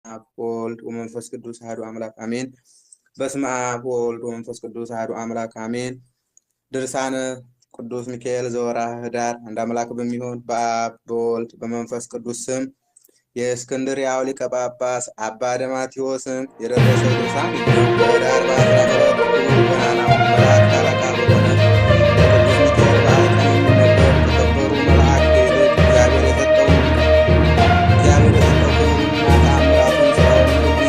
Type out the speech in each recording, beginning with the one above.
አብ ወልድ ወመንፈስ ቅዱስ አሐዱ አምላክ አሜን። በስመ አብ ወልድ ወመንፈስ ቅዱስ አሐዱ አምላክ አሜን። ድርሳነ ቅዱስ ሚካኤል ዘወርኃ ኅዳር። አንድ አምላክ በሚሆን በአብ በወልድ በመንፈስ ቅዱስ ስም የእስክንድርያው ሊቀ ጳጳስ አባ ደማቴዎስም የደረሰው ድርሳን በኅዳር በ12 ገናናው መላእክት አለቃ በሆነ በቅዱስ ሚካኤል በዓል ቀን የሚነበብ ከከበሩ መላእክት ይልቅ እግዚአብሔር የሰጠውን ተአምራቱን ሥራውን ሁሉ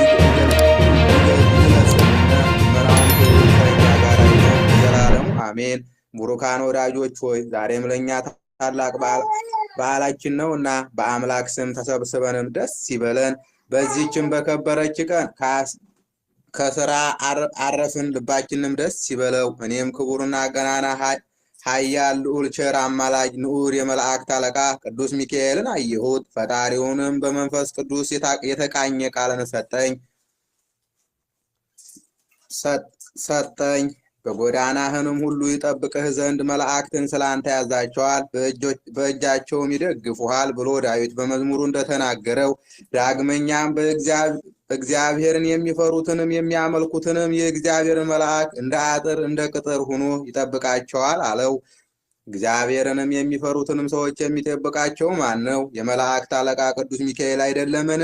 ይግለጽልና መራውን ከእኛ ጋር ይሁን ለዘላለሙ አሜን። ቡሩካን ወዳጆች ሆይ ዛሬም ለእኛ ታላቅ በዓላችን ነው እና በአምላክ ስም ተሰብስበንም ደስ ይበለን። በዚህችም በከበረች ቀን ከስራ አረፍን፣ ልባችንም ደስ ይበለው። እኔም ክቡርና ገናና ኃያል ልዑል ቸር አማላጅ ንዑር የመላእክት አለቃ ቅዱስ ሚካኤልን አየሁት። ፈጣሪውንም በመንፈስ ቅዱስ የተቃኘ ቃልን ሰጠኝ። በጎዳናህንም ሁሉ ይጠብቅህ ዘንድ መላእክትን ስላንተ ያዛቸዋል፣ በእጃቸውም ይደግፉሃል ብሎ ዳዊት በመዝሙሩ እንደተናገረው፣ ዳግመኛም እግዚአብሔርን የሚፈሩትንም የሚያመልኩትንም የእግዚአብሔርን መልአክ እንደ አጥር እንደ ቅጥር ሆኖ ይጠብቃቸዋል አለው። እግዚአብሔርንም የሚፈሩትንም ሰዎች የሚጠብቃቸው ማን ነው? የመላእክት አለቃ ቅዱስ ሚካኤል አይደለምን?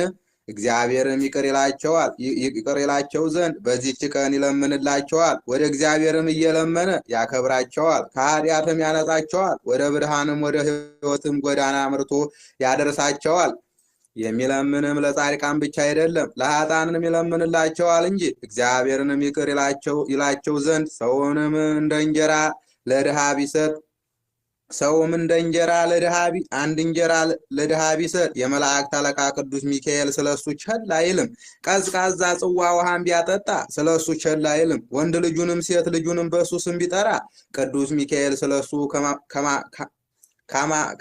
እግዚአብሔርም ይቅር ይላቸው ዘንድ በዚህች ቀን ይለምንላቸዋል። ወደ እግዚአብሔርም እየለመነ ያከብራቸዋል፣ ከኃጢአትም ያነጻቸዋል፣ ወደ ብርሃንም ወደ ሕይወትም ጎዳና አምርቶ ያደርሳቸዋል። የሚለምንም ለጻድቃን ብቻ አይደለም ለኃጥአንም ይለምንላቸዋል እንጂ። እግዚአብሔርንም ይቅር ይላቸው ዘንድ ሰውም እንደ እንጀራ ለድሃ ቢሰጥ የመላእክት አለቃ ቅዱስ ሚካኤል ስለሱ ቸል አይልም። ቀዝቃዛ ጽዋ ውሃን ቢያጠጣ ስለሱ ቸል አይልም። ወንድ ልጁንም ሴት ልጁንም በሱ ስም ቢጠራ ቅዱስ ሚካኤል ስለሱ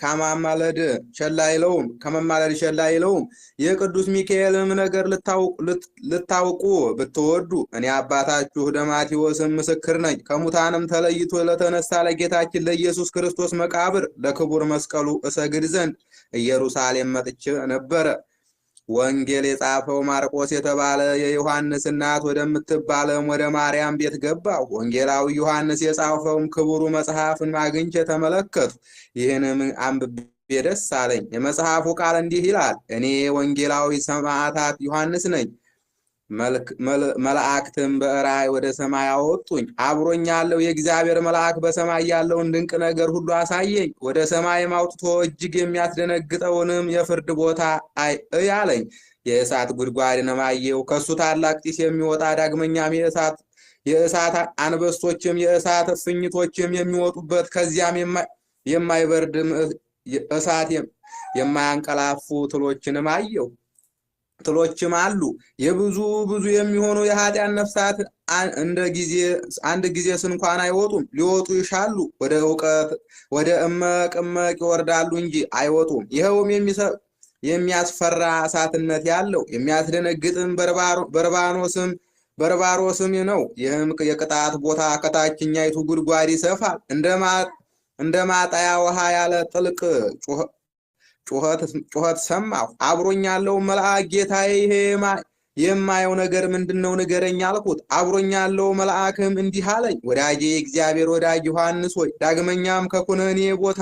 ከማማለድ ቸል አይለውም። የቅዱስ ሚካኤልም ነገር ልታውቁ ብትወዱ እኔ አባታችሁ ደማቴዎስም ምስክር ነኝ። ከሙታንም ተለይቶ ለተነሳ ለጌታችን ለኢየሱስ ክርስቶስ መቃብር ለክቡር መስቀሉ እሰግድ ዘንድ ኢየሩሳሌም መጥቼ ነበረ። ወንጌል የጻፈው ማርቆስ የተባለ የዮሐንስ እናት ወደምትባለም ወደ ማርያም ቤት ገባሁ። ወንጌላዊ ዮሐንስ የጻፈውም ክቡሩ መጽሐፍን አግኝቼ ተመለከቱ። ይህንም አንብቤ ደስ አለኝ። የመጽሐፉ ቃል እንዲህ ይላል። እኔ ወንጌላዊ ሰማዕታት ዮሐንስ ነኝ። መላእክትም በራእይ ወደ ሰማይ አወጡኝ። አብሮኝ ያለው የእግዚአብሔር መልአክ በሰማይ ያለውን ድንቅ ነገር ሁሉ አሳየኝ። ወደ ሰማይም አውጥቶ እጅግ የሚያስደነግጠውንም የፍርድ ቦታ አለኝ። የእሳት ጉድጓድንም አየሁ። ከሱ ታላቅ ጢስ የሚወጣ ዳግመኛም የእሳት አንበሶችም የእሳት እፍኝቶችም የሚወጡበት ከዚያም የማይበርድ እሳት የማያንቀላፉ ትሎችም አሉ። የብዙ የሚሆኑ የኃጢአን ነፍሳት አንድ ጊዜ እንኳን አይወጡም። ሊወጡ ይሻሉ፣ ወደ እመቅ ይወርዳሉ እንጂ አይወጡም። ይኸውም የሚያስፈራ እሳትነት ያለው የሚያስደነግጥም በርባሮስም ነው። ይህም የቅጣት ቦታ ከታችኛይቱ ጉድጓድ ይሰፋል። እንደ ማጣያ ውሃ ያለ ጥልቅ ጩኸት ሰማሁ። አብሮኝ ያለው መልአክ ጌታዬ ይሄ የማየው ነገር ምንድነው? ንገረኝ አልኩት። አብሮኝ ያለው መልአክም እንዲህ አለኝ። ወዳጄ የእግዚአብሔር ወዳጅ ዮሐንስ ሆይ ዳግመኛም ከኩነኔ ቦታ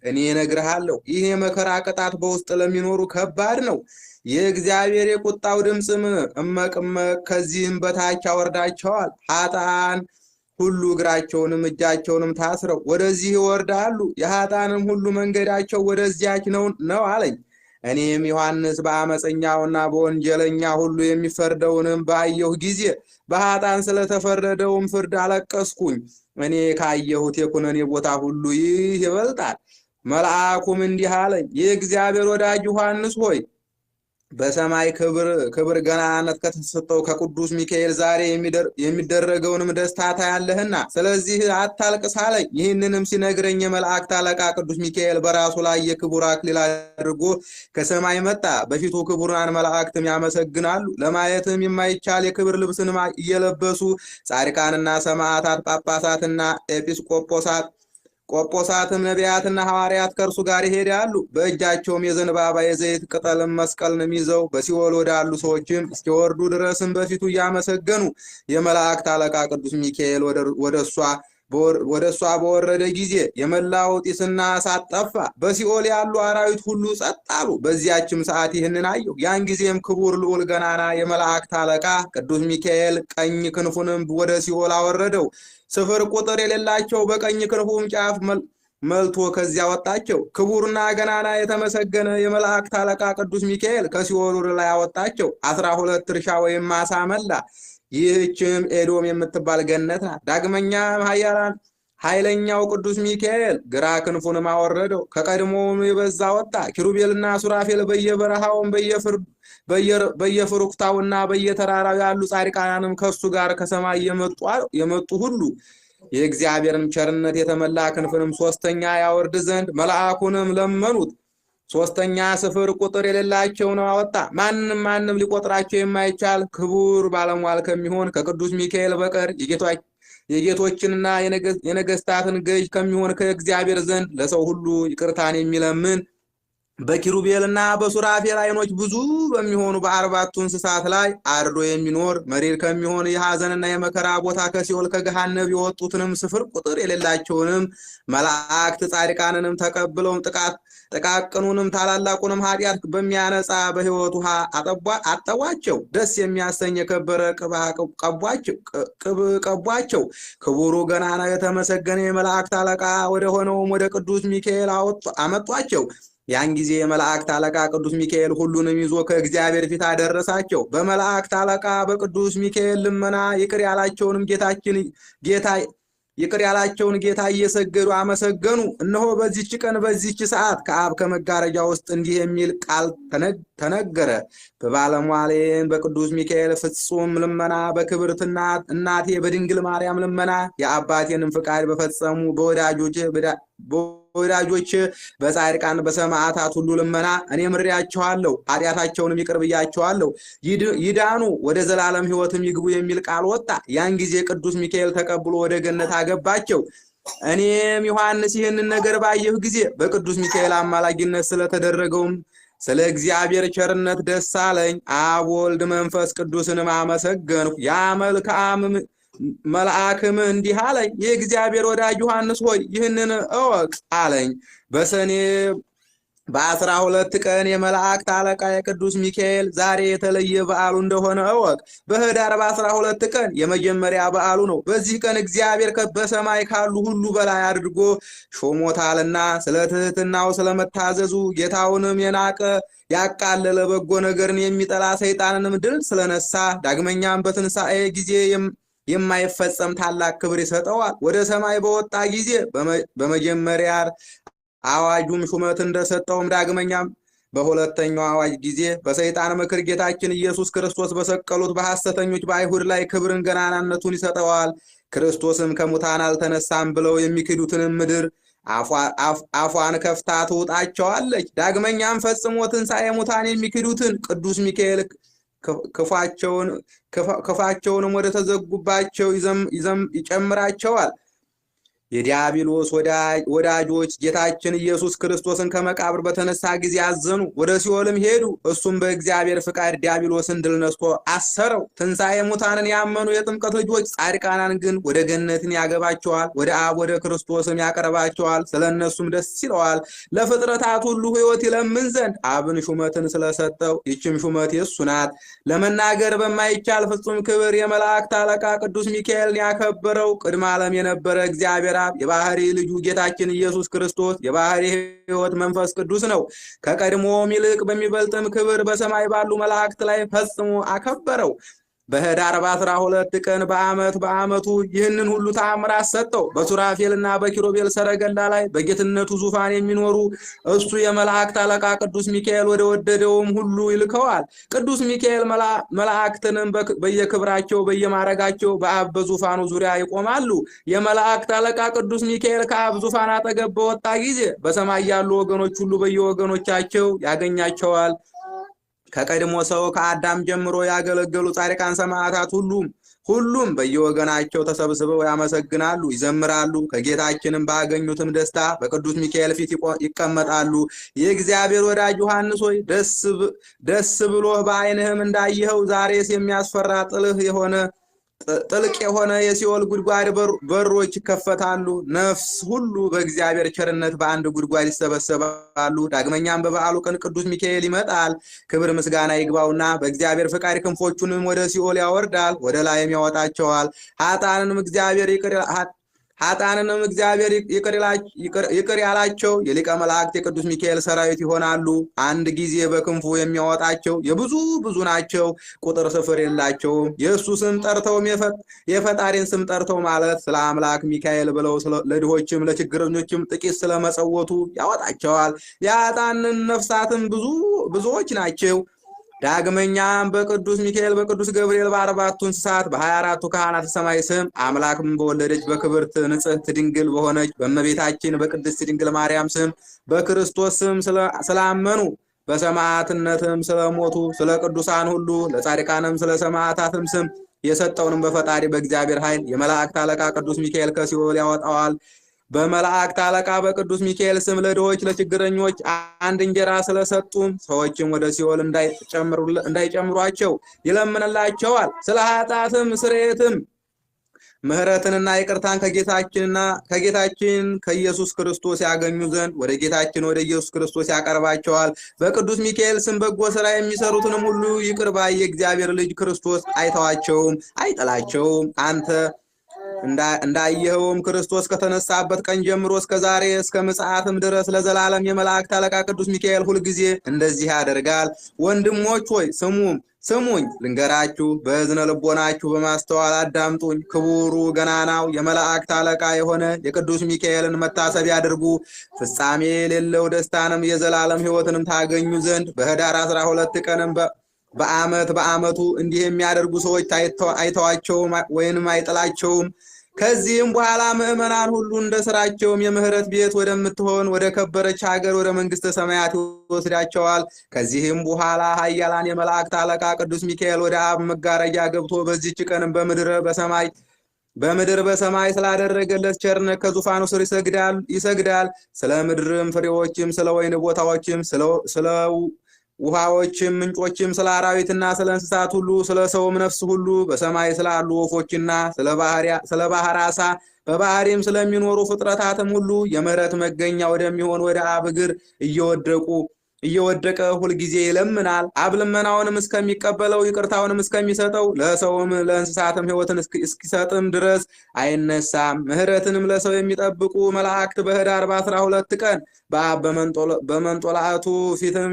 እኔ እነግርሃለሁ። ይህ የመከራ ቅጣት በውስጥ ለሚኖሩ ከባድ ነው። የእግዚአብሔር የቁጣው ድምፅም እመቅመቅ ከዚህም በታች ያወርዳቸዋል። ኃጥአን ሁሉ እግራቸውንም እጃቸውንም ታስረው ወደዚህ ይወርዳሉ። የኃጥአንም ሁሉ መንገዳቸው ወደዚያች ነው አለኝ። እኔም ዮሐንስ በአመፀኛውና በወንጀለኛ ሁሉ የሚፈርደውንም ባየሁ ጊዜ በኃጥአን ስለተፈረደውም ፍርድ አለቀስኩኝ። እኔ ካየሁት የኩነኔ ቦታ ሁሉ ይህ ይበልጣል። መልአኩም እንዲህ አለኝ። የእግዚአብሔር ወዳጅ ዮሐንስ ሆይ በሰማይ ክብር ገናናነት ከተሰጠው ከቅዱስ ሚካኤል ዛሬ የሚደረገውንም ደስታ ታያለህና ስለዚህ አታልቅስ አለኝ። ይህንንም ሲነግረኝ የመላእክት አለቃ ቅዱስ ሚካኤል በራሱ ላይ የክቡር አክሊል አድርጎ ከሰማይ መጣ። በፊቱ ክቡራን መላእክትም ያመሰግናሉ። ለማየትም የማይቻል የክብር ልብስንም እየለበሱ ጻድቃንና ሰማዕታት፣ ጳጳሳትና ኤጲስቆጶሳት ቆጶሳትም ነቢያትና ሐዋርያት ከእርሱ ጋር ይሄዳሉ። በእጃቸውም የዘንባባ የዘይት ቅጠልም መስቀልንም ይዘው በሲኦል ወዳሉ ሰዎችም እስኪወርዱ ድረስም በፊቱ እያመሰገኑ የመላእክት አለቃ ቅዱስ ሚካኤል ወደ እሷ በወረደ ጊዜ የመላው ጢስና እሳት ጠፋ። በሲኦል ያሉ አራዊት ሁሉ ጸጥ አሉ። በዚያችም ሰዓት ይህንን አየሁ። ያን ጊዜም ክቡር ልዑል ገናና የመላእክት አለቃ ቅዱስ ሚካኤል ቀኝ ክንፉንም ወደ ሲኦል አወረደው። ስፍር ቁጥር የሌላቸው በቀኝ ክንፉም ጫፍ መልቶ ከዚያ ወጣቸው። ክቡርና ገናና የተመሰገነ የመላእክት አለቃ ቅዱስ ሚካኤል ከሲኦል ወደ ላይ አወጣቸው። 12 እርሻ ወይም ማሳ መላ። ይህችም ኤዶም የምትባል ገነት ናት። ዳግመኛም ኃይለኛው ቅዱስ ሚካኤል ግራ ክንፉንም አወረደው፣ ከቀድሞውም የበዛ ወጣ። ኪሩቤልና ሱራፌል በየበረሃውም በየፍሩክታውና በየተራራው ያሉ ጻድቃናንም ከሱ ጋር ከሰማይ የመጡ ሁሉ የእግዚአብሔርን ቸርነት የተመላ ክንፍንም ሶስተኛ ያወርድ ዘንድ መልአኩንም ለመኑት። ሶስተኛ ስፍር ቁጥር የሌላቸውን አወጣ። ማንም ሊቆጥራቸው የማይቻል ክቡር ባለሟል ከሚሆን ከቅዱስ ሚካኤል በቀር የጌቶችንና የነገስታትን ገዥ ከሚሆን ከእግዚአብሔር ዘንድ ለሰው ሁሉ ይቅርታን የሚለምን በኪሩቤልና በሱራፌል ዓይኖች ብዙ በሚሆኑ በ40ቱ እንስሳት ላይ አርዶ የሚኖር መሪር ከሚሆን የሐዘንና የመከራ ቦታ ከሲኦል ከገሃነብ የወጡትንም ስፍር ቁጥር የሌላቸውንም መላእክት ጻድቃንንም ተቀብለውም ጥቃቅኑንም ታላላቁንም ኃጢአት በሚያነጻ በሕይወት ውሃ አጠቧቸው። ደስ የሚያሰኝ የከበረ ቅብ ቀቧቸው። ክቡሩ ገናና የተመሰገነ የመላእክት አለቃ ወደ ሆነውም ወደ ቅዱስ ሚካኤል አመጧቸው። ያን ጊዜ የመላእክት አለቃ ቅዱስ ሚካኤል ሁሉንም ይዞ ከእግዚአብሔር ፊት አደረሳቸው። በመላእክት አለቃ በቅዱስ ሚካኤል ልመና ይቅር ያላቸውን ጌታ እየሰገዱ አመሰገኑ። እነሆ በዚች ቀን በዚች ሰዓት ከአብ ከመጋረጃ ውስጥ እንዲህ የሚል ቃል ተነገረ። በባለሟሌን በቅዱስ ሚካኤል ፍጹም ልመና በክብርት እናቴ በድንግል ማርያም ልመና የአባቴንም ፍቃድ በፈጸሙ በወዳጆች በጻድቃን በሰማዕታት ሁሉ ልመና እኔ ምሬያቸዋለሁ፣ ኃጢአታቸውንም ይቅር ብያቸዋለሁ፣ ይዳኑ ወደ ዘላለም ሕይወትም ይግቡ የሚል ቃል ወጣ። ያን ጊዜ ቅዱስ ሚካኤል ተቀብሎ ወደ ገነት አገባቸው። እኔም ዮሐንስ ይህንን ነገር ባየሁ ጊዜ በቅዱስ ሚካኤል አማላጅነት ስለተደረገውም ስለ እግዚአብሔር ቸርነት ደስ አለኝ። አብ ወልድ መንፈስ ቅዱስንም አመሰገንሁ። ያ መልካም መልአክም እንዲህ አለኝ፣ የእግዚአብሔር ወዳጅ ዮሐንስ ሆይ ይህንን እወቅ አለኝ። በሰኔ በ12 ቀን የመላእክት አለቃ የቅዱስ ሚካኤል ዛሬ የተለየ በዓሉ እንደሆነ እወቅ። በኅዳር በ12 ቀን የመጀመሪያ በዓሉ ነው። በዚህ ቀን እግዚአብሔር በሰማይ ካሉ ሁሉ በላይ አድርጎ ሾሞታልና ስለ ትሕትናው ስለመታዘዙ ጌታውንም የናቀ ያቃለለ በጎ ነገርን የሚጠላ ሰይጣንንም ድል ስለነሳ ዳግመኛም በትንሣኤ ጊዜ የማይፈጸም ታላቅ ክብር ይሰጠዋል። ወደ ሰማይ በወጣ ጊዜ በመጀመሪያ አዋጁም ሹመት እንደሰጠውም ዳግመኛም በሁለተኛው አዋጅ ጊዜ በሰይጣን ምክር ጌታችን ኢየሱስ ክርስቶስ በሰቀሉት በሐሰተኞች በአይሁድ ላይ ክብርን ገናናነቱን ይሰጠዋል። ክርስቶስም ከሙታን አልተነሳም ብለው የሚክዱትንም ምድር አፏን ከፍታ ትውጣቸዋለች። ዳግመኛም ፈጽሞ ትንሣኤ ሙታን የሚክዱትን ቅዱስ ሚካኤል ክፋቸውንም ወደ ተዘጉባቸው ይጨምራቸዋል። የዲያብሎስ ወዳጆች ጌታችን ኢየሱስ ክርስቶስን ከመቃብር በተነሳ ጊዜ አዘኑ፣ ወደ ሲኦልም ሄዱ። እሱም በእግዚአብሔር ፍቃድ ዲያብሎስን ድል ነስቶ አሰረው። ትንሣኤ ሙታንን ያመኑ የጥምቀት ልጆች ጻድቃናን ግን ወደ ገነትን ያገባቸዋል፣ ወደ አብ ወደ ክርስቶስም ያቀርባቸዋል። ስለ እነሱም ደስ ይለዋል። ለፍጥረታት ሁሉ ሕይወት ይለምን ዘንድ አብን ሹመትን ስለሰጠው ይችም ሹመት የሱ ናት። ለመናገር በማይቻል ፍጹም ክብር የመላእክት አለቃ ቅዱስ ሚካኤልን ያከበረው ቅድመ ዓለም የነበረ እግዚአብሔር የባህሪ ልጁ ጌታችን ኢየሱስ ክርስቶስ የባህሪ ሕይወት መንፈስ ቅዱስ ነው። ከቀድሞም ይልቅ በሚበልጥም ክብር በሰማይ ባሉ መላእክት ላይ ፈጽሞ አከበረው። በኅዳር በ12 ቀን በዓመቱ ይህንን ሁሉ ተአምራት ሰጠው። በሱራፌልና በኪሩቤል ሰረገላ ላይ በጌትነቱ ዙፋን የሚኖሩ እሱ የመላእክት አለቃ ቅዱስ ሚካኤል ወደ ወደደውም ሁሉ ይልከዋል። ቅዱስ ሚካኤል መላእክትንም በየክብራቸው በየማረጋቸው በአብ በዙፋኑ ዙሪያ ይቆማሉ። የመላእክት አለቃ ቅዱስ ሚካኤል ከአብ ዙፋን አጠገብ በወጣ ጊዜ በሰማይ ያሉ ወገኖች ሁሉ በየወገኖቻቸው ያገኛቸዋል። ከቀድሞ ሰው ከአዳም ጀምሮ ያገለገሉ ጻድቃን ሰማዕታት ሁሉ ሁሉም በየወገናቸው ተሰብስበው ያመሰግናሉ፣ ይዘምራሉ። ከጌታችንም ባገኙትም ደስታ በቅዱስ ሚካኤል ፊት ይቀመጣሉ። የእግዚአብሔር ወዳጅ ዮሐንስ ሆይ ደስ ብሎህ በዓይንህም እንዳየኸው ዛሬስ የሚያስፈራ ጥልቅ የሆነ የሲኦል ጉድጓድ በሮች ይከፈታሉ። ነፍስ ሁሉ በእግዚአብሔር ቸርነት በአንድ ጉድጓድ ይሰበሰባሉ። ዳግመኛም በበዓሉ ቀን ቅዱስ ሚካኤል ይመጣል። ክብር ምስጋና ይግባውና በእግዚአብሔር ፈቃድ ክንፎቹንም ወደ ሲኦል ያወርዳል፣ ወደ ላይም ያወጣቸዋል። ኃጥአንንም እግዚአብሔር ይቅር ያላቸው የሊቀ መላእክት የቅዱስ ሚካኤል ሰራዊት ይሆናሉ። አንድ ጊዜ በክንፉ የሚያወጣቸው ብዙ ናቸው፣ ቁጥር ስፍር የላቸውም። የእሱ ስም ጠርተውም የፈጣሪን ስም ጠርተው ማለት ስለ አምላክ ሚካኤል ብለው ለድሆችም ለችግረኞችም ጥቂት ስለመጸወቱ ያወጣቸዋል። የኃጥአንን ነፍሳትም ብዙዎች ናቸው። ዳግመኛም በቅዱስ ሚካኤል በቅዱስ ገብርኤል በ4ቱ እንስሳት በ24ቱ ካህናተ ሰማይ ስም አምላክም በወለደች በክብርት ንጽሕት ድንግል በሆነች በእመቤታችን በቅድስት ድንግል ማርያም ስም በክርስቶስ ስም ስላመኑ በሰማዕትነትም ስለሞቱ ስለ ቅዱሳን ሁሉ ለጻድቃንም ስለ ሰማዕታትም ስም የሰጠውንም በፈጣሪ በእግዚአብሔር ኃይል የመላእክት አለቃ ቅዱስ ሚካኤል ከሲኦል ያወጣዋል። በመላእክት አለቃ በቅዱስ ሚካኤል ስም ለድሆች ለችግረኞች አንድ እንጀራ ስለሰጡም ሰዎችም ወደ ሲኦል እንዳይጨምሯቸው ይለምንላቸዋል። ስለ ኃጢአትም ስርየትም ምሕረትንና ይቅርታን ከጌታችን ከኢየሱስ ክርስቶስ ያገኙ ዘንድ ወደ ጌታችን ወደ ኢየሱስ ክርስቶስ ያቀርባቸዋል። በቅዱስ ሚካኤል ስም በጎ ስራ የሚሰሩትንም ሁሉ ይቅር ባይ የእግዚአብሔር ልጅ ክርስቶስ አይተዋቸውም፣ አይጥላቸውም። አንተ እንዳየኸውም ክርስቶስ ከተነሳበት ቀን ጀምሮ እስከ ዛሬ እስከ ምጽአትም ድረስ ለዘላለም የመላእክት አለቃ ቅዱስ ሚካኤል ሁልጊዜ እንደዚህ ያደርጋል። ወንድሞች ሆይ ስሙኝ ልንገራችሁ፣ በእዝነ ልቦናችሁ በማስተዋል አዳምጡኝ። ክቡሩ ገናናው የመላእክት አለቃ የሆነ የቅዱስ ሚካኤልን መታሰቢያ አድርጉ። ፍጻሜ የሌለው ደስታንም የዘላለም ሕይወትንም ታገኙ ዘንድ በኅዳር 12 ቀንም በዓመቱ እንዲህ የሚያደርጉ ሰዎች አይተዋቸውም ወይንም አይጥላቸውም። ከዚህም በኋላ ምዕመናን ሁሉ እንደ ስራቸውም የምህረት ቤት ወደምትሆን ወደ ከበረች ሀገር ወደ መንግስተ ሰማያት ይወስዳቸዋል። ከዚህም በኋላ ኃያላን የመላእክት አለቃ ቅዱስ ሚካኤል ወደ አብ መጋረጃ ገብቶ በዚህች ቀንም በምድር በሰማይ ስላደረገለት ቸርነት ከዙፋኑ ስር ይሰግዳል። ስለ ምድርም ፍሬዎችም፣ ስለ ወይን ቦታዎችም፣ ስለ ውሃዎችም ምንጮችም፣ ስለ አራዊትና ስለ እንስሳት ሁሉ፣ ስለ ሰውም ነፍስ ሁሉ፣ በሰማይ ስላሉ ወፎችና ስለ ባህር ዓሣ፣ በባህሪም ስለሚኖሩ ፍጥረታትም ሁሉ የምህረት መገኛ ወደሚሆን ወደ አብ እግር እየወደቀ ሁልጊዜ ይለምናል። አብ ልመናውንም እስከሚቀበለው ይቅርታውንም እስከሚሰጠው ለሰውም ለእንስሳትም ሕይወትን እስኪሰጥም ድረስ አይነሳም። ምህረትንም ለሰው የሚጠብቁ መላእክት በኅዳር 12 ቀን በአብ በመንጦላዕቱ ፊትም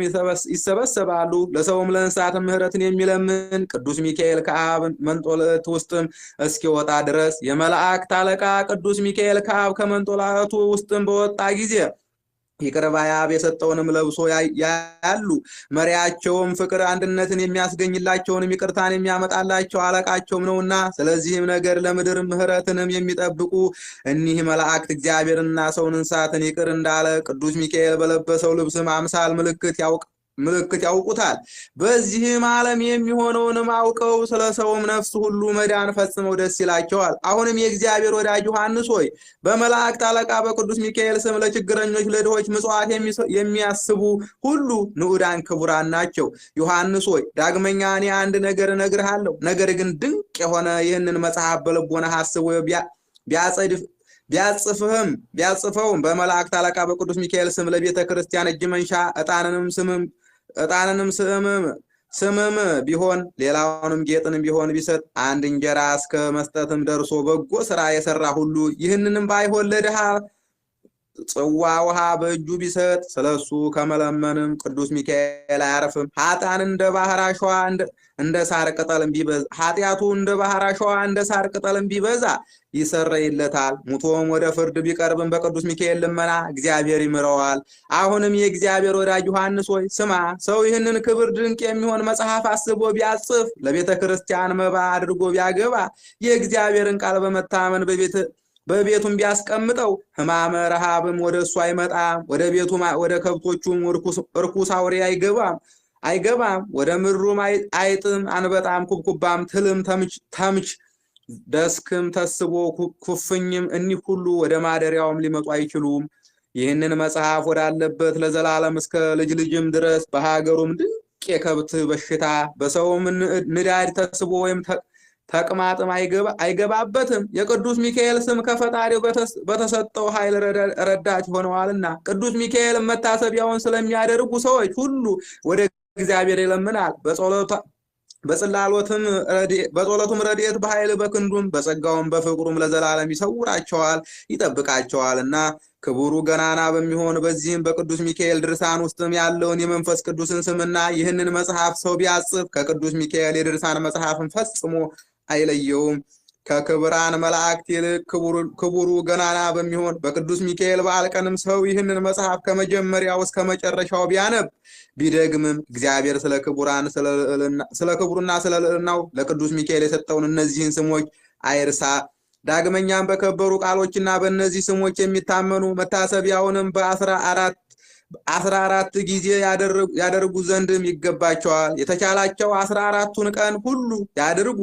ይሰበሰባሉ። ለሰውም ለእንስሳትም ምህረትን የሚለምን ቅዱስ ሚካኤል ከአብ መንጦላዕት ውስጥም እስኪወጣ ድረስ የመላእክት አለቃ ቅዱስ ሚካኤል ከአብ ከመንጦላዕቱ ውስጥም በወጣ ጊዜ ይቅር ባይ አብ የሰጠውንም ለብሶ ያሉ መሪያቸውም ፍቅር አንድነትን የሚያስገኝላቸውንም ይቅርታን የሚያመጣላቸው አለቃቸውም ነውና፣ ስለዚህም ነገር ለምድር ምህረትንም የሚጠብቁ እኒህ መላእክት እግዚአብሔርና ሰውን እንስሳትን ይቅር እንዳለ ቅዱስ ሚካኤል በለበሰው ልብስም አምሳል ምልክት ያውቁታል። በዚህም ዓለም የሚሆነውንም አውቀው ስለ ሰውም ነፍስ ሁሉ መዳን ፈጽመው ደስ ይላቸዋል። አሁንም የእግዚአብሔር ወዳጅ ዮሐንስ ሆይ በመላእክት አለቃ በቅዱስ ሚካኤል ስም ለችግረኞች ለድሆች ምጽዋት የሚያስቡ ሁሉ ንዑዳን ክቡራን ናቸው። ዮሐንስ ሆይ ዳግመኛ እኔ አንድ ነገር እነግርሃለሁ። ነገር ግን ድንቅ የሆነ ይህንን መጽሐፍ በልቦናህ አስቦ ቢያጽፈውም በመላእክት አለቃ በቅዱስ ሚካኤል ስም ለቤተ ክርስቲያን እጅ መንሻ ዕጣንንም ስምም ቢሆን ሌላውንም ጌጥንም ቢሆን ቢሰጥ አንድ እንጀራ እስከ መስጠትም ደርሶ በጎ ስራ የሰራ ሁሉ ይህንንም ባይሆን ለድሃ ጽዋ ውሃ በእጁ ቢሰጥ ስለሱ ከመለመንም ቅዱስ ሚካኤል አያርፍም። ኃጥአን እንደ ባህር አሸዋ እንደ ሳር ቅጠልም ቢበዛ ኃጢአቱ እንደ ባህር አሸዋ እንደ ሳር ቅጠልም ቢበዛ ይሰረይለታል። ሙቶም ወደ ፍርድ ቢቀርብም በቅዱስ ሚካኤል ልመና እግዚአብሔር ይምረዋል። አሁንም የእግዚአብሔር ወዳጅ ዮሐንስ ሆይ ስማ። ሰው ይህንን ክብር ድንቅ የሚሆን መጽሐፍ አስቦ ቢያጽፍ ለቤተ ክርስቲያን መባ አድርጎ ቢያገባ የእግዚአብሔርን ቃል በመታመን በቤቱም ቢያስቀምጠው ሕማመ ረሃብም ወደ እሱ አይመጣም። ወደ ከብቶቹም እርኩስ አውሬ አይገባም። ወደ ምድሩም አይጥም አንበጣም ኩብኩባም ትልም ተምች ደስክም ተስቦ ኩፍኝም እኒህ ሁሉ ወደ ማደሪያውም ሊመጡ አይችሉም። ይህንን መጽሐፍ ወዳለበት ለዘላለም እስከ ልጅ ልጅም ድረስ በሀገሩም ድንቅ የከብት በሽታ በሰውም ንዳድ ተስቦ ወይም ተቅማጥም አይገባበትም። የቅዱስ ሚካኤል ስም ከፈጣሪው በተሰጠው ኃይል ረዳት ሆነዋልና ቅዱስ ሚካኤል መታሰቢያውን ስለሚያደርጉ ሰዎች ሁሉ ወደ እግዚአብሔር ይለምናል። በጸሎቱም ረድኤት በኃይል በክንዱም በጸጋውም በፍቅሩም ለዘላለም ይሰውራቸዋል ይጠብቃቸዋልና ክቡሩ ገናና በሚሆን በዚህም በቅዱስ ሚካኤል ድርሳን ውስጥም ያለውን የመንፈስ ቅዱስን ስምና ይህንን መጽሐፍ ሰው ቢያጽፍ ከቅዱስ ሚካኤል የድርሳን መጽሐፍን ፈጽሞ አይለየውም። ከክብራን መላእክት ይልቅ ክቡሩ ገናና በሚሆን በቅዱስ ሚካኤል በዓል ቀንም ሰው ይህንን መጽሐፍ ከመጀመሪያው እስከ መጨረሻው ቢያነብ ቢደግምም እግዚአብሔር ስለ ክብሩና ስለ ልዕልናው ለቅዱስ ሚካኤል የሰጠውን እነዚህን ስሞች አይርሳ። ዳግመኛም በከበሩ ቃሎችና በእነዚህ ስሞች የሚታመኑ መታሰቢያውንም በ14 ጊዜ ያደርጉ ዘንድም ይገባቸዋል። የተቻላቸው 14ቱን ቀን ሁሉ ያድርግ፣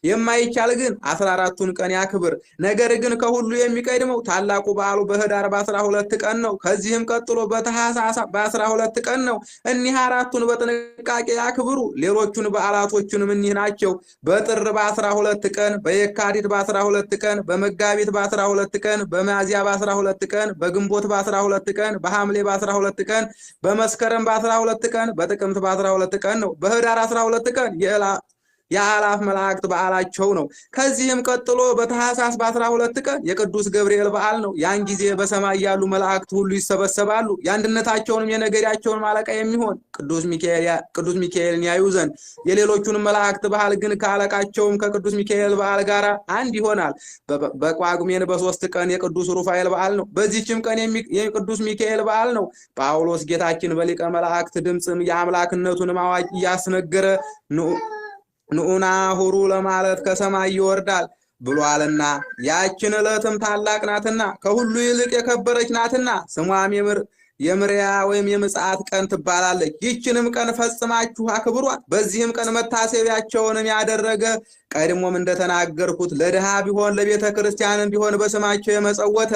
የማይቻል ግን 14ቱን ቀን ያክብር። ነገር ግን ከሁሉ የሚቀድመው ታላቁ በዓሉ በኅዳር በ12 ቀን ነው። ከዚህም ቀጥሎ በታኅሳስ በ12 ቀን ነው። እኒህ አራቱን በጥንቃቄ ያክብሩ። ሌሎቹን በዓላቶቹንም እኒህ ናቸው። በጥር በ12 ቀን፣ በየካቲት በ12 ቀን፣ በመጋቢት በ12 ቀን፣ በሚያዝያ በ12 ቀን፣ በግንቦት በ12 ቀን፣ በሐምሌ በ12 ቀን፣ በመስከረም በ12 ቀን፣ በጥቅምት በ12 ቀን ነው። በኅዳር 12 ቀን የአእላፍ መላእክት በዓላቸው ነው። ከዚህም ቀጥሎ በታኅሳስ በ12 ቀን የቅዱስ ገብርኤል በዓል ነው። ያን ጊዜ በሰማይ ያሉ መላእክት ሁሉ ይሰበሰባሉ። የአንድነታቸውንም የነገዳቸውን አለቃ የሚሆን ቅዱስ ሚካኤልን ያዩ ዘንድ የሌሎቹንም መላእክት በዓል ግን ከአለቃቸውም ከቅዱስ ሚካኤል በዓል ጋር አንድ ይሆናል። በጳጉሜን በ3 ቀን የቅዱስ ሩፋኤል በዓል ነው። በዚህችም ቀን የቅዱስ ሚካኤል በዓል ነው። ጳውሎስ ጌታችን በሊቀ መላእክት ድምፅም የአምላክነቱንም አዋጅ እያስነገረ ንዑና ሁሩ ለማለት ከሰማይ ይወርዳል ብሏልና ያችን ዕለትም ታላቅ ናትና ከሁሉ ይልቅ የከበረች ናትና ስሟም የምርያ ወይም የምጽአት ቀን ትባላለች። ይህችንም ቀን ፈጽማችሁ አክብሯት። በዚህም ቀን መታሰቢያቸውንም ያደረገ ቀድሞም እንደተናገርኩት ለድሃ ቢሆን ለቤተ ክርስቲያንም ቢሆን በስማቸው የመጸወተ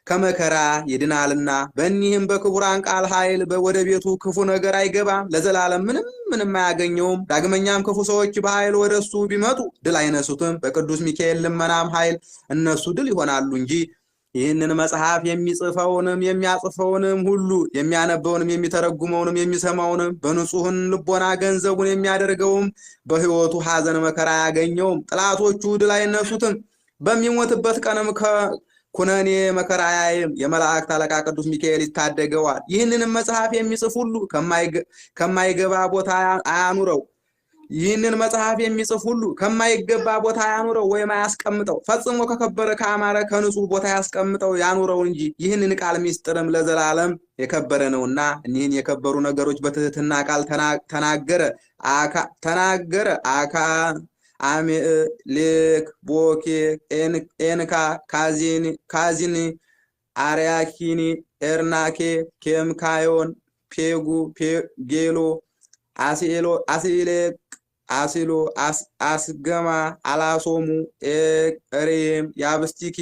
ከመከራ ይድናልና በእኒህም በክቡራን ቃል ኃይል ወደ ቤቱ ክፉ ነገር አይገባም፣ ለዘላለም ምንም አያገኘውም። ዳግመኛም ክፉ ሰዎች በኃይል ወደ እሱ ቢመጡ ድል አይነሱትም። በቅዱስ ሚካኤል ልመናም ኃይል እነሱ ድል ይሆናሉ እንጂ። ይህንን መጽሐፍ የሚጽፈውንም የሚያጽፈውንም ሁሉ የሚያነበውንም የሚተረጉመውንም የሚሰማውንም በንጹህን ልቦና ገንዘቡን የሚያደርገውም በሕይወቱ ሐዘን መከራ አያገኘውም። ጠላቶቹ ድል አይነሱትም። በሚሞትበት ቀንም ኩነኔ መከራ አያይም። የመላእክት አለቃ ቅዱስ ሚካኤል ይታደገዋል። ይህንንም መጽሐፍ የሚጽፍ ሁሉ ከማይገባ ቦታ አያኑረው። ይህንን መጽሐፍ የሚጽፍ ሁሉ ከማይገባ ቦታ ያኑረው ወይም አያስቀምጠው። ፈጽሞ ከከበረ ከአማረ ከንጹህ ቦታ ያስቀምጠው ያኑረው እንጂ። ይህንን ቃል ምስጢርም ለዘላለም የከበረ ነውና እኒህን የከበሩ ነገሮች በትህትና ቃል ተናገረ። አሜሌክ ቦኬ ኤንካ ካዚኒ አርያኪኒ ኤርናኬ ኬምካዮን ፔጉ ጌሎ አሲሎ አስገማ አላሶሙ ኤሬም ያብስቲኪ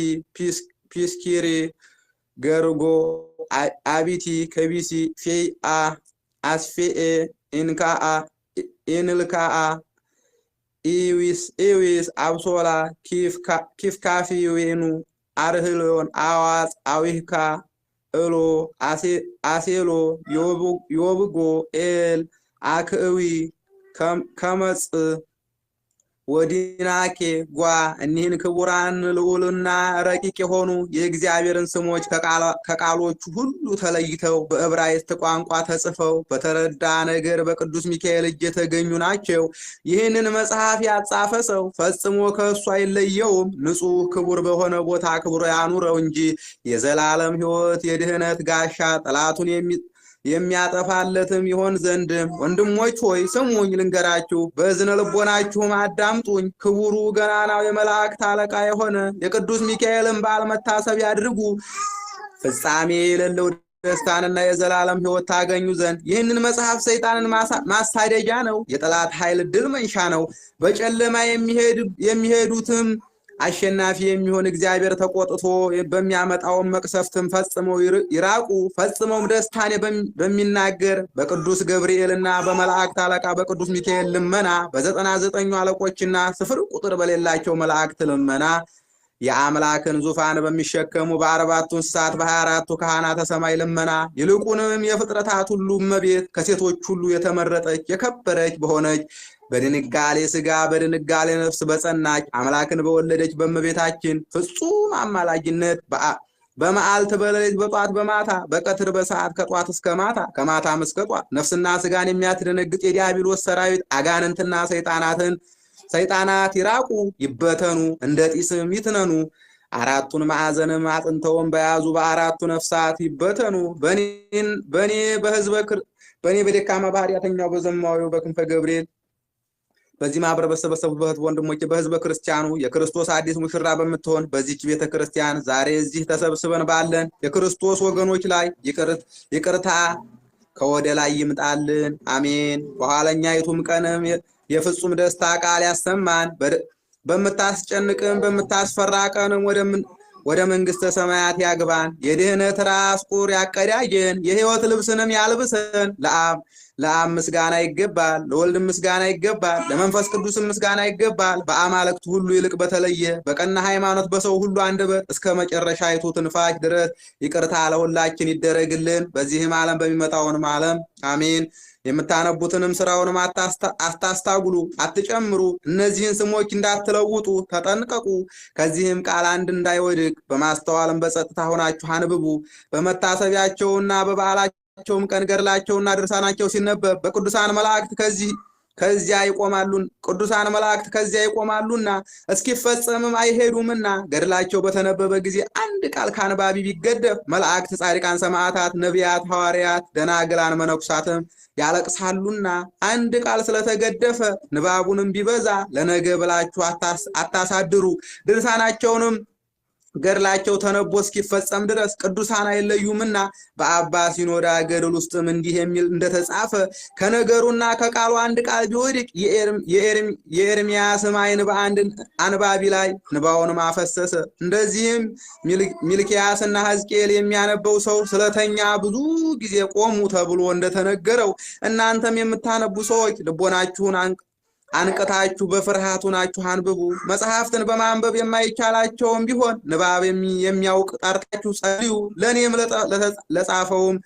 ፒስኪሪ ገርጎ አቢቲ ከቢሲ ፌአ አስፌኤ ኢንካአ ኢንልካአ ኢዊስ አብሶላ ኪፍካፊ ዌኑ አርህሎን አዋጽ አዊህካ እሎ አሴሎ ዮብጎ ኤል አክእዊ ከመጽ ወዲናኬ ጓ እኒህን ክቡራን ልዑልና ረቂቅ የሆኑ የእግዚአብሔርን ስሞች ከቃሎቹ ሁሉ ተለይተው በዕብራይስጥ ቋንቋ ተጽፈው በተረዳ ነገር በቅዱስ ሚካኤል እጅ የተገኙ ናቸው። ይህንን መጽሐፍ ያጻፈ ሰው ፈጽሞ ከእሱ አይለየውም። ንጹሕ ክቡር በሆነ ቦታ ክብሮ ያኑረው እንጂ የዘላለም ሕይወት የድህነት ጋሻ ጠላቱን የሚያጠፋለትም ይሆን ዘንድ። ወንድሞች ሆይ ስሙኝ ልንገራችሁ፣ በእዝነ ልቦናችሁም አዳምጡኝ። ክቡሩ ገናናው የመላእክት አለቃ የሆነ የቅዱስ ሚካኤልን በዓል መታሰቢያ አድርጉ። ፍጻሜ የሌለው ደስታንና የዘላለም ሕይወት ታገኙ ዘንድ። ይህንን መጽሐፍ ሰይጣንን ማሳደጃ ነው፣ የጠላት ኃይል ድል መንሻ ነው። በጨለማ የሚሄዱትም አሸናፊ የሚሆን እግዚአብሔር ተቆጥቶ በሚያመጣውን መቅሰፍትም ፈጽመው ይራቁ። ፈጽመውም ደስታን በሚናገር በቅዱስ ገብርኤልና በመላእክት አለቃ በቅዱስ ሚካኤል ልመና በ99 አለቆችና ስፍር ቁጥር በሌላቸው መላእክት ልመና የአምላክን ዙፋን በሚሸከሙ በ4ቱ እንስሳት በ24ቱ ካህናተ ሰማይ ልመና ይልቁንም የፍጥረታት ሁሉ እመቤት ከሴቶች ሁሉ የተመረጠች የከበረች በሆነች በድንጋሌ ሥጋ በድንጋሌ ነፍስ በጸናች አምላክን በወለደች በእመቤታችን ፍጹም አማላጅነት በመዓልት በሌሊት በጧት በማታ በቀትር በሰዓት ከጧት እስከ ማታ ከማታም እስከ ጧት ነፍስና ሥጋን የሚያስደነግጥ የዲያብሎስ ሰራዊት አጋንንትና ሰይጣናት ይራቁ ይበተኑ፣ እንደ ጢስም ይትነኑ። 4ቱን ማዕዘንም አጥንተውን በያዙ በ4ቱ ነፍሳት ይበተኑ። በእኔ በደካማ ባህሪያተኛው በዘማዊው በክንፈ ገብርኤል በዚህ ማህበር በተሰበሰቡበት ወንድሞቼ በህዝበ ክርስቲያኑ የክርስቶስ አዲስ ሙሽራ በምትሆን በዚህች ቤተ ክርስቲያን ዛሬ እዚህ ተሰብስበን ባለን የክርስቶስ ወገኖች ላይ ይቅርታ ከወደ ላይ ይምጣልን፣ አሜን። በኋለኛይቱም ቀንም የፍጹም ደስታ ቃል ያሰማን። በምታስጨንቅም በምታስፈራ ቀንም ወደ መንግስተ ሰማያት ያግባን። የድህነት ራስ ቁር ያቀዳጀን፣ የህይወት ልብስንም ያልብሰን። ለአብ ምስጋና ይገባል፣ ለወልድ ምስጋና ይገባል፣ ለመንፈስ ቅዱስ ምስጋና ይገባል። በአማልክት ሁሉ ይልቅ በተለየ በቀና ሃይማኖት በሰው ሁሉ አንደበት እስከ መጨረሻይቱ ትንፋሽ ድረስ ይቅርታ ለሁላችን ይደረግልን፣ በዚህም ዓለም በሚመጣውንም ዓለም አሜን። የምታነቡትንም ስራውንም አታስታጉሉ፣ አትጨምሩ። እነዚህን ስሞች እንዳትለውጡ ተጠንቀቁ። ከዚህም ቃል አንድ እንዳይወድቅ በማስተዋልም በጸጥታ ሆናችሁ አንብቡ። በመታሰቢያቸውና በበዓላቸውም ቀን ገድላቸውና ድርሳናቸው ሲነበብ በቅዱሳን መላእክት ከዚያ ይቆማሉና እስኪፈጸምም አይሄዱምና ገድላቸው በተነበበ ጊዜ አንድ ቃል ከአንባቢ ቢገደፍ መላእክት፣ ጻድቃን፣ ሰማዕታት፣ ነቢያት፣ ሐዋርያት፣ ደናግላን፣ መነኩሳትም ያለቅሳሉና አንድ ቃል ስለተገደፈ ንባቡንም ቢበዛ ለነገ ብላችሁ አታሳድሩ። ድርሳናቸውንም ገድላቸው ተነቦ እስኪፈጸም ድረስ ቅዱሳን አይለዩምና በአባ ሲኖዳ ገድል ውስጥም እንዲህ የሚል እንደተጻፈ ከነገሩና ከቃሉ አንድ ቃል ቢወድቅ የኤርምያስም ዓይን በአንድ አንባቢ ላይ ንባውንም አፈሰሰ። እንደዚህም ሚልኪያስና ሕዝቅኤል የሚያነበው ሰው ስለተኛ ብዙ ጊዜ ቆሙ ተብሎ እንደተነገረው እናንተም የምታነቡ ሰዎች ልቦናችሁን አንቅታችሁ በፍርሃቱ ናችሁ አንብቡ። መጽሐፍትን በማንበብ የማይቻላቸውም ቢሆን ንባብ የሚያውቅ ጠርታችሁ ጸልዩ። ለእኔም ለጻፈውም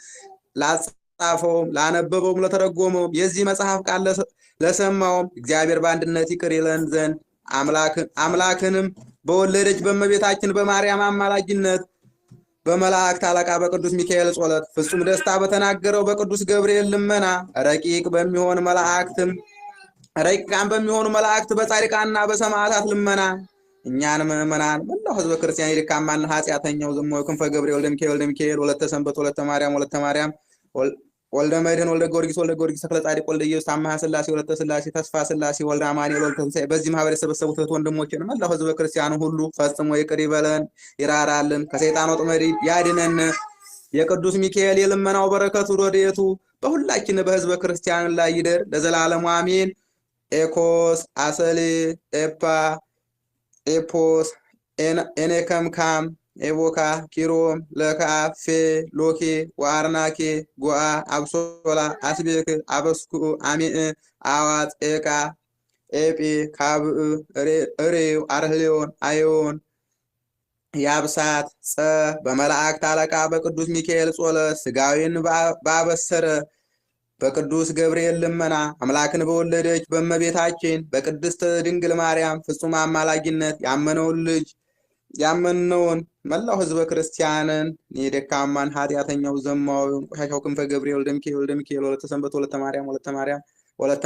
ላነበበውም ለተረጎመውም የዚህ መጽሐፍ ቃል ለሰማውም እግዚአብሔር በአንድነት ይቅር ይለን ዘንድ አምላክንም በወለደች በእመቤታችን በማርያም አማላጅነት በመላእክት አለቃ በቅዱስ ሚካኤል ጸሎት ፍጹም ደስታ በተናገረው በቅዱስ ገብርኤል ልመና ረቂቃን በሚሆኑ መላእክት በጻድቃንና በሰማዕታት ልመና እኛን ምእመናን መላው ሕዝበ ክርስቲያን የደካማና ኃጢአተኛው ዘማዊ ክንፈ ገብርኤል ወልደ ሚካኤል ወለተ ሰንበት ወለተ ማርያም ወልደ መድኅን ወልደ ጊዮርጊስ ተክለ ጻድቅ ወልደ ኢየሱስ አምሃ ሥላሴ ወለተ ሥላሴ ተስፋ ሥላሴ ወልደ አማኑኤል ወልደ ትንሣኤ በዚህ ማህበር የተሰበሰቡት እህት ወንድሞቼን መላው ሕዝበ ክርስቲያኑ ሁሉ ፈጽሞ ይቅር ይበለን ይራራልን፣ ከሰይጣን ወጥመድ ያድነን። የቅዱስ ሚካኤል የልመናው በረከቱ ረድኤቱ በሁላችን በሕዝበ ክርስቲያን ላይ ይደር ለዘላለሙ አሜን። ኤኮስ አሰሌ ኤፓ ኤፖስ ኤኔከምካም ኤቦካ ኪሮም ለካ ፌ ሎኬ ወአርናኬ ጎአ አብሶላ አስቤክ አበስኩ አሚእ አዋጽ ኤቃ ኤጲ ካብእ እሬው አርህሌዮን አዮን ያብሳት ጸ በመላእክት አለቃ በቅዱስ ሚካኤል ጸሎት ሥጋዊን ባበሰረ በቅዱስ ገብርኤል ልመና አምላክን በወለደች በእመቤታችን በቅድስት ድንግል ማርያም ፍጹም አማላጅነት ያመነውን መላው ሕዝበ ክርስቲያንን የደካማን ኃጢአተኛው ዘማዊውን ቆሻሻው ክንፈ ገብርኤል ወልደ ሚካኤል ወለተ ሰንበት ወለተ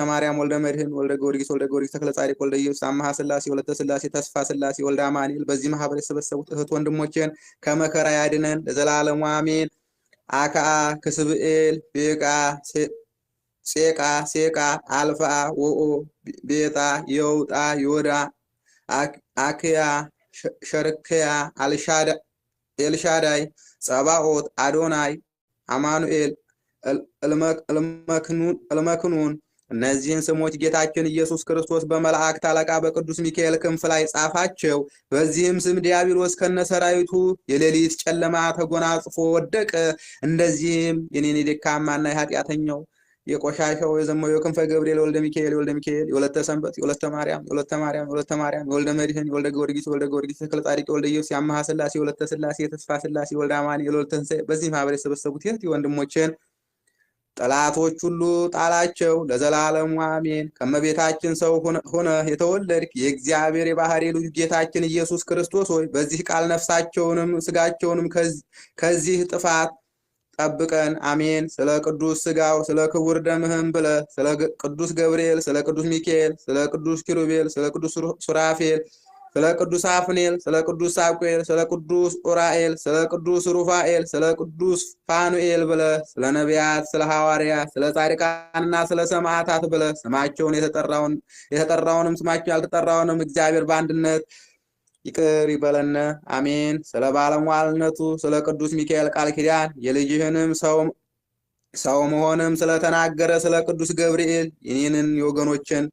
ማርያም ወልደ መድኅን ወልደ ጊዮርጊስ ተክለ ጻድቅ ወልደ ኢየሱስ አምሃ ሥላሴ ወለተ ሥላሴ ተስፋ ሥላሴ ወልደ አማኑኤል በዚህ ማህበር የተሰበሰቡት እህት ወንድሞቼን ከመከራ ያድነን ለዘላለሙ አሜን። አክአ ክስብኤል ቤቃ ሴቃ አልፋ ወኦ ቤጣ የውጣ ዮዳ አክያ ሸርክያ ኤልሻዳይ ጸባኦት አዶናይ አማኑኤል፣ እልመክኑን። እነዚህን ስሞች ጌታችን ኢየሱስ ክርስቶስ በመላእክት አለቃ በቅዱስ ሚካኤል ክንፍ ላይ ጻፋቸው። በዚህም ስም ዲያብሎስ ከነሰራዊቱ የሌሊት ጨለማ ተጎናጽፎ ወደቀ። እንደዚህም የኔን የደካማና የኃጢአተኛው የቆሻሻው የዘመው የክንፈ ገብርኤል የወልደ ሚካኤል የወለተ ሰንበት የወለተ ማርያም የወልደ መድህን የወልደ ጊዮርጊስ ተክለ ጻድቅ የወልደ ኢየሱስ የአምሃ ሥላሴ የወለተ ሥላሴ የተስፋ ሥላሴ የወልደ አማኑኤል የወልደ ትንሣኤ። በዚህ ማህበር የሰበሰቡት ወንድሞችን ጠላቶች ሁሉ ጣላቸው ለዘላለሙ አሜን። ከመቤታችን ሰው ሆነህ የተወለድክ የእግዚአብሔር የባህሪ ልጅ ጌታችን ኢየሱስ ክርስቶስ ሆይ በዚህ ቃል ነፍሳቸውንም ስጋቸውንም ከዚህ ጥፋት ጠብቀን አሜን። ስለ ቅዱስ ስጋው ስለ ክቡር ደምህም ብለህ ስለ ቅዱስ ገብርኤል፣ ስለ ቅዱስ ሚካኤል፣ ስለ ቅዱስ ኪሩቤል፣ ስለ ቅዱስ ሱራፌል፣ ስለ ቅዱስ አፍኔል፣ ስለ ቅዱስ ሳቁኤል፣ ስለ ቅዱስ ኡራኤል፣ ስለ ቅዱስ ሩፋኤል፣ ስለ ቅዱስ ፋኑኤል ብለህ ስለ ነቢያት፣ ስለ ሐዋርያት፣ ስለ ጻድቃንና ስለ ሰማዕታት ብለህ ስማቸውን የተጠራውንም ስማቸው ያልተጠራውንም እግዚአብሔር በአንድነት ይቅር ይበለነ አሜን። ስለ ባለሟልነቱ ስለ ቅዱስ ሚካኤል ቃል ኪዳን የልጅህንም ሰው መሆንም ስለተናገረ ስለ ቅዱስ ገብርኤል የኔንን የወገኖችን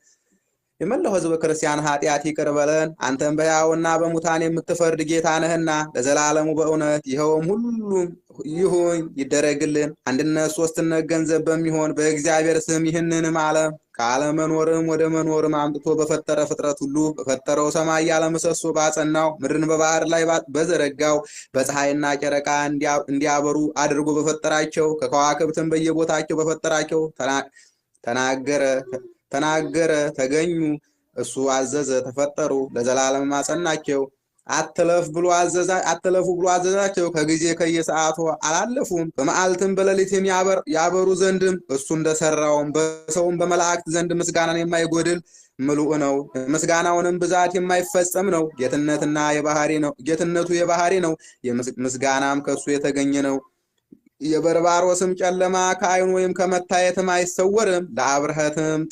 የመላው ሕዝበ ክርስቲያን ኃጢአት ይቅር በለን። አንተም በሕያውና በሙታን የምትፈርድ ጌታ ነህና ለዘላለሙ በእውነት ይኸውም ሁሉም ይሁን ይደረግልን። አንድነት ሶስትነት ገንዘብ በሚሆን በእግዚአብሔር ስም ይህንንም ዓለም ከአለመኖርም ወደ መኖርም አምጥቶ በፈጠረ ፍጥረት ሁሉ በፈጠረው ሰማይ ያለ ምሰሶ ባጸናው ምድርን በባህር ላይ በዘረጋው በፀሐይና ጨረቃ እንዲያበሩ አድርጎ በፈጠራቸው ከከዋክብትም በየቦታቸው በፈጠራቸው ተናገረ ተገኙ። እሱ አዘዘ ተፈጠሩ ለዘላለም አጸናቸው። አትለፉ ብሎ አዘዛቸው። ከጊዜ ከየሰዓቱ አላለፉም። በመዓልትም በሌሊትም ያበሩ ዘንድም እሱ እንደሰራውም በሰውም በመላእክት ዘንድ ምስጋናን የማይጎድል ምሉእ ነው። ምስጋናውንም ብዛት የማይፈጸም ነው። ጌትነቱ የባህሪ ነው። ምስጋናም ከሱ የተገኘ ነው። የበርባሮስም ጨለማ ከዓይኑ ወይም ከመታየትም አይሰወርም። ለአብርሃትም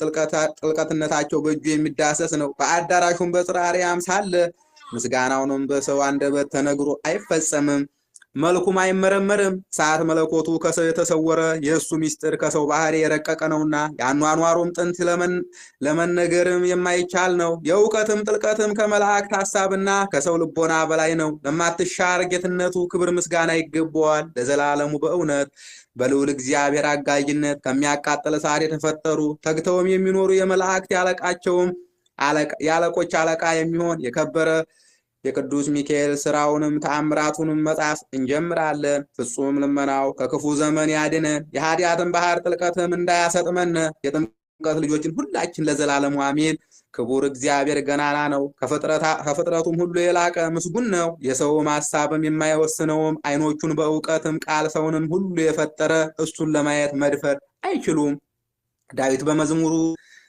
ጥልቀትነታቸው በእጁ የሚዳሰስ ነው። በአዳራሹም በጽርሐ አርያም ሳለ ምስጋናውንም በሰው አንደበት ተነግሮ አይፈጸምም። መልኩም አይመረመርም። ሰዓት መለኮቱ ከሰው የተሰወረ የእሱ ምስጢር ከሰው ባህሪ የረቀቀ ነውና የአኗኗሩም ጥንት ለመነገርም የማይቻል ነው። የእውቀትም ጥልቀትም ከመላእክት ሐሳብና ከሰው ልቦና በላይ ነው። ለማትሻር ጌትነቱ ክብር ምስጋና ይገባዋል ለዘላለሙ በእውነት በልዑል እግዚአብሔር አጋዥነት ከሚያቃጥል እሳት የተፈጠሩ ተግተውም የሚኖሩ የመላእክት የአለቆች አለቃ የሚሆን የከበረ የቅዱስ ሚካኤል ስራውንም ተአምራቱንም መጻፍ እንጀምራለን። ፍጹም ልመናው ከክፉ ዘመን ያድነን። የኃጢአትን ባህር ጥልቀትም እንዳያሰጥመን የጥምቀት ልጆችን ሁላችን ለዘላለሙ አሜን። ክቡር እግዚአብሔር ገናና ነው። ከፍጥረቱም ሁሉ የላቀ ምስጉን ነው። የሰውም ሐሳብም የማይወስነውም ዓይኖቹን በእውቀትም ቃል ሰውንም ሁሉ የፈጠረ እሱን ለማየት መድፈር አይችሉም። ዳዊት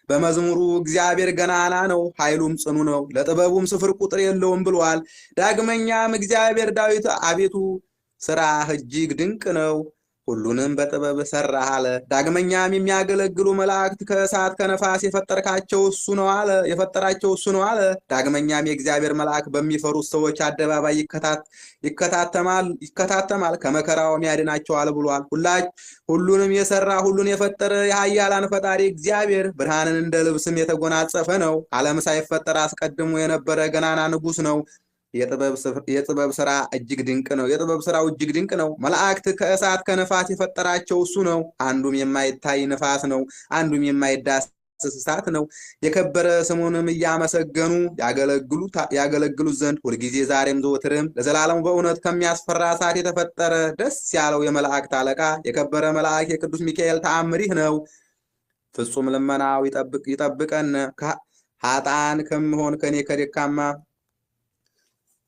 በመዝሙሩ እግዚአብሔር ገናና ነው፣ ኃይሉም ጽኑ ነው፣ ለጥበቡም ስፍር ቁጥር የለውም ብሏል። ዳግመኛም እግዚአብሔር ዳዊት አቤቱ ስራህ እጅግ ድንቅ ነው፣ ሁሉንም በጥበብ ሰራህ አለ። ዳግመኛም የሚያገለግሉ መላእክት ከእሳት ከነፋስ የፈጠራቸው እሱ ነው አለ። ዳግመኛም የእግዚአብሔር መልአክ በሚፈሩት ሰዎች አደባባይ ይከታተማል ከመከራውም ያድናቸዋል ብሏል። ሁሉንም የሰራ ሁሉን የፈጠረ የኃያላን ፈጣሪ እግዚአብሔር ብርሃንን እንደ ልብስም የተጎናጸፈ ነው። ዓለም ሳይፈጠር አስቀድሞ የነበረ ገናና ንጉሥ ነው። የጥበብ ስራ እጅግ ድንቅ ነው። መላእክት ከእሳት ከነፋስ የፈጠራቸው እሱ ነው። አንዱም የማይታይ ነፋስ ነው፣ አንዱም የማይዳሰስ እሳት ነው። የከበረ ስሙንም እያመሰገኑ ያገለግሉት ዘንድ ሁልጊዜ ዛሬም ዘወትርም ለዘላለሙ በእውነት ከሚያስፈራ እሳት የተፈጠረ ደስ ያለው የመላእክት አለቃ የከበረ መልአክ የቅዱስ ሚካኤል ተአምር ይህ ነው። ፍጹም ልመናው ይጠብቀን ኃጥአን ከምሆን ከኔ ከደካማ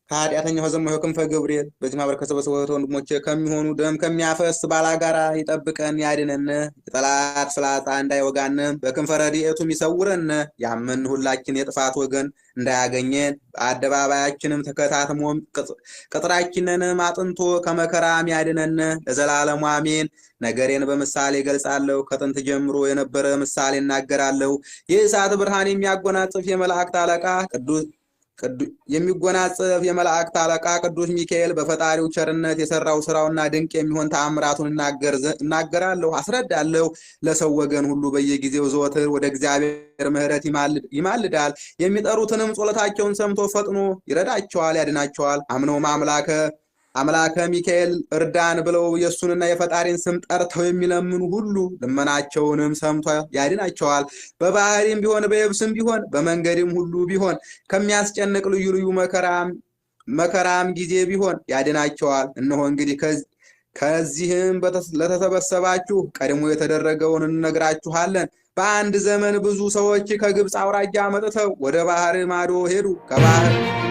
ከኃጢአተኛው ዘመው ክንፈ ገብርኤል በዚህ ማህበር ከሰበሰቡት ወንድሞቼ ከሚሆኑ ደም ከሚያፈስ ባላጋራ ይጠብቀን ያድነን። የጠላት ፍላጻ እንዳይወጋን በክንፈ ረድኤቱም ይሰውረን። ያመን ሁላችን የጥፋት ወገን እንዳያገኘን በአደባባያችንም ተከታትሞም ቅጥራችንንም አጥንቶ ከመከራም ያድነን ለዘላለሙ አሜን። ነገሬን በምሳሌ ገልጻለሁ። ከጥንት ጀምሮ የነበረ ምሳሌ እናገራለሁ። የእሳት ብርሃን የሚያጎናጽፍ የመላእክት አለቃ የሚጎናጸፍ የመላእክት አለቃ ቅዱስ ሚካኤል በፈጣሪው ቸርነት የሰራው ስራውና ድንቅ የሚሆን ተአምራቱን እናገራለሁ፣ አስረዳለሁ። ለሰው ወገን ሁሉ በየጊዜው ዘወትር ወደ እግዚአብሔር ምሕረት ይማልዳል። የሚጠሩትንም ጸሎታቸውን ሰምቶ ፈጥኖ ይረዳቸዋል፣ ያድናቸዋል። አምነውም አምላከ ሚካኤል እርዳን ብለው የእሱንና የፈጣሪን ስም ጠርተው የሚለምኑ ሁሉ ልመናቸውንም ሰምቶ ያድናቸዋል። በባህሪም ቢሆን በየብስም ቢሆን በመንገድም ሁሉ ቢሆን ከሚያስጨንቅ ልዩ ልዩ መከራም ጊዜ ቢሆን ያድናቸዋል። እነሆ እንግዲህ ከዚህም ለተሰበሰባችሁ ቀድሞ የተደረገውን እንነግራችኋለን። በአንድ ዘመን ብዙ ሰዎች ከግብፅ አውራጃ መጥተው ወደ ባህር ማዶ ሄዱ።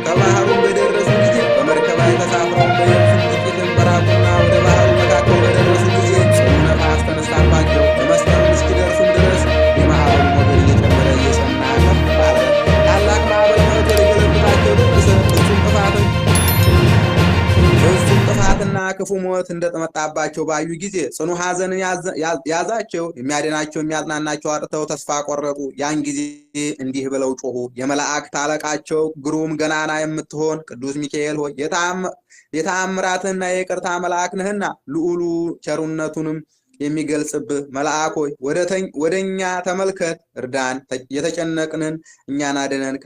ከባህሩም በደረሱ ጊዜ በመርከብ ላይ ተሳፍረው በየብሱ ጥቂትም በራቁና ወደ ባህሩ መካከል በደረሱ ጊዜ ጽኑ ነፋስ ተነሳባቸው። በመስመር እስኪደርሱም ድረስ የማዕበሉ ሞገድ እየጨመረ እየጸና ከፍ አለ። ታላቅ ማዕበል መጥቶ ሊገለብጣቸው ደረሰ። ፍጹም ጥፋትና ክፉ ሞት እንደመጣባቸው ባዩ ጊዜ ጽኑ ሐዘንን ያዛቸው። የሚያድናቸው የሚያጽናናቸው አጥተው ተስፋ ቆረጡ። ያን ጊዜ እንዲህ ብለው ጮኹ። የመላእክት አለቃቸው ግሩም ገናና የምትሆን ቅዱስ ሚካኤል ሆይ የተአምራትና የይቅርታ መልአክ ነህና ልዑሉ ቸርነቱንም የሚገልጽብህ መልአክ ሆይ ወደ እኛ ተመልከት፣ እርዳን። የተጨነቅንን እኛን አድነን፣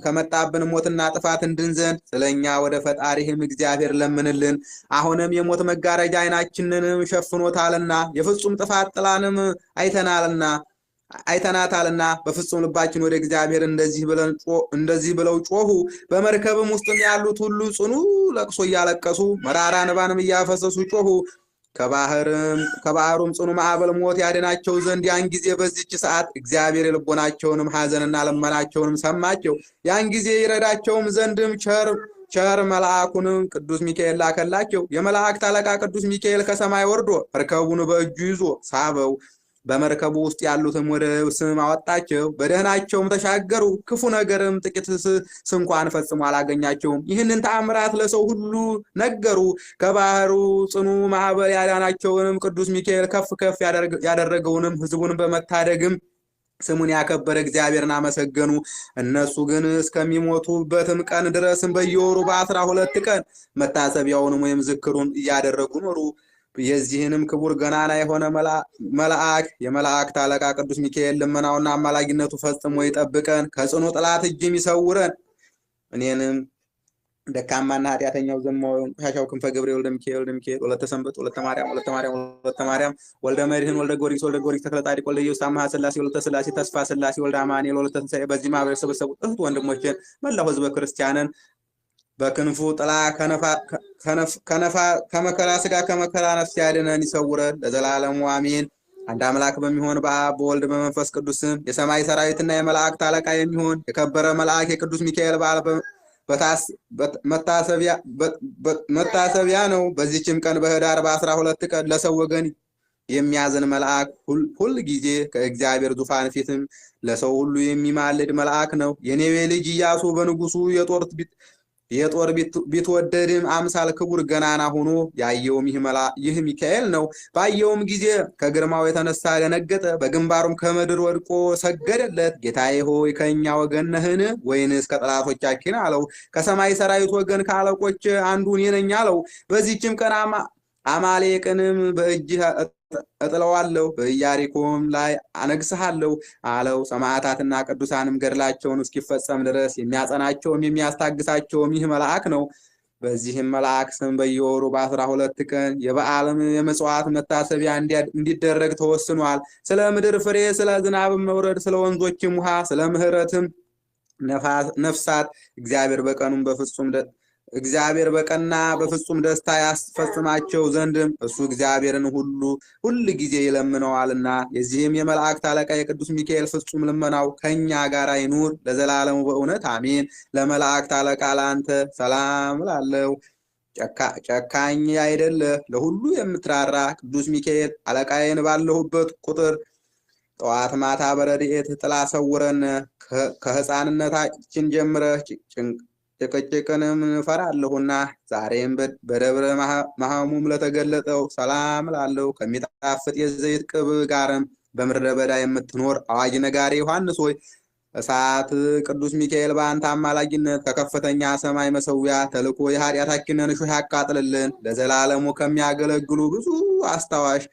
ከመጣብን ሞትና ጥፋት እንድንዘን ስለ እኛ ወደ ፈጣሪህም እግዚአብሔር ለምንልን። አሁንም የሞት መጋረጃ ዓይናችንንም ሸፍኖታልና የፍጹም ጥፋት ጥላንም አይተናታልና በፍጹም ልባችን ወደ እግዚአብሔር እንደዚህ ብለው ጮሁ። በመርከብም ውስጥም ያሉት ሁሉ ጽኑ ለቅሶ እያለቀሱ መራራ እንባንም እያፈሰሱ ጮሁ። ከባህሩም ጽኑ ማዕበል ሞት ያድናቸው ዘንድ ያን ጊዜ በዚች ሰዓት እግዚአብሔር የልቦናቸውንም ሐዘንና ልመናቸውንም ሰማቸው። ያን ጊዜ ይረዳቸውም ዘንድም ቸር መልአኩንም ቅዱስ ሚካኤል ላከላቸው። የመላእክት አለቃ ቅዱስ ሚካኤል ከሰማይ ወርዶ መርከቡን በእጁ ይዞ ሳበው። በመርከቡ ውስጥ ያሉትም ወደ ስም አወጣቸው። በደህናቸውም ተሻገሩ። ክፉ ነገርም ጥቂት ስንኳን ፈጽሞ አላገኛቸውም። ይህንን ተአምራት ለሰው ሁሉ ነገሩ። ከባህሩ ጽኑ ማዕበል ያዳናቸውንም ቅዱስ ሚካኤል ከፍ ከፍ ያደረገውንም ሕዝቡን በመታደግም ስሙን ያከበረ እግዚአብሔርን አመሰገኑ። እነሱ ግን እስከሚሞቱበትም ቀን ድረስም በየወሩ በ12 ቀን መታሰቢያውንም ወይም ዝክሩን እያደረጉ ኖሩ። የዚህንም ክቡር ገናና የሆነ መልአክ የመላእክት አለቃ ቅዱስ ሚካኤል ልመናውና አማላጅነቱ ፈጽሞ ይጠብቀን፣ ከጽኑ ጠላት እጅም ይሰውረን። እኔንም ደካማና ኃጢአተኛው ዘማዊውን ቆሻሻው ክንፈ ገብርኤል ወልደ ሚካኤል ወለተ ሰንበት ወለተ ማርያም ወልደ መድህን ወልደ ጊዮርጊስ ተክለ ጻድቅ ወልደ ኢየሱስ አምሃ ሥላሴ ወለተ ሥላሴ ተስፋ ሥላሴ ወልደ አማኑኤል ወለተ ትንሣኤ በዚህ ማህበር የተሰበሰቡ እህት ወንድሞችን መላው ሕዝበ ክርስቲያንን በክንፉ ጥላ ከመከራ ስጋ ከመከራ ነፍስ ያድነን ይሰውረን ለዘላለሙ አሜን። አንድ አምላክ በሚሆን በአብ በወልድ በመንፈስ ቅዱስም የሰማይ ሰራዊትና የመላእክት አለቃ የሚሆን የከበረ መልአክ የቅዱስ ሚካኤል በዓል መታሰቢያ ነው። በዚህችም ቀን በኅዳር በ12 ቀን ለሰው ወገን የሚያዝን መልአክ ሁል ጊዜ ከእግዚአብሔር ዙፋን ፊትም ለሰው ሁሉ የሚማልድ መልአክ ነው። የኔዌ ልጅ ኢያሱ በንጉሱ የጦር ቢትወደድም አምሳል ክቡር ገናና ሆኖ ያየውም ይህ ሚካኤል ነው። ባየውም ጊዜ ከግርማው የተነሳ ደነገጠ፣ በግንባሩም ከምድር ወድቆ ሰገደለት። ጌታዬ ሆይ ከእኛ ወገን ነህን ወይንስ ከጠላቶቻችን አለው። ከሰማይ ሰራዊት ወገን ከአለቆች አንዱ እኔ ነኝ አለው። በዚህችም ቀን አማሌቅንም በእጅህ እጥለዋለሁ፣ በኢያሪኮም ላይ አነግስሃለሁ አለው። ሰማዕታትና ቅዱሳንም ገድላቸውን እስኪፈጸም ድረስ የሚያጸናቸውም የሚያስታግሳቸውም ይህ መልአክ ነው። በዚህም መልአክ ስም በየወሩ በ12 ቀን የበዓልም የመጽዋዕት መታሰቢያ እንዲደረግ ተወስኗል። ስለ ምድር ፍሬ፣ ስለ ዝናብም መውረድ፣ ስለ ወንዞችም ውሃ፣ ስለ ምሕረትም ነፍሳት እግዚአብሔር በቀና በፍጹም ደስታ ያስፈጽማቸው ዘንድም እሱ እግዚአብሔርን ሁል ጊዜ ይለምነዋልና። የዚህም የመላእክት አለቃ የቅዱስ ሚካኤል ፍጹም ልመናው ከኛ ጋር ይኑር ለዘላለሙ በእውነት አሜን። ለመላእክት አለቃ ለአንተ ሰላም ላለው ጨካኝ አይደለ ለሁሉ የምትራራ ቅዱስ ሚካኤል አለቃዬን ባለሁበት ቁጥር ጠዋት ማታ በረድኤት ጥላ ሰውረን። ከሕፃንነታችን ጀምረህ ጭቅጭቅንም እፈራለሁና ዛሬም በደብረ መሐሙም ለተገለጠው ሰላም ላለው ከሚጣፍጥ የዘይት ቅብ ጋርም በምድረ በዳ የምትኖር አዋጅ ነጋሪ ዮሐንስ ሆይ እሳት ቅዱስ ሚካኤል በአንተ አማላጅነት ከከፍተኛ ሰማይ መሰዊያ ተልኮ የኃጢአታችንን እሾህ ያቃጥልልን። ለዘላለሙ ከሚያገለግሉ ብዙ አስታዋሽ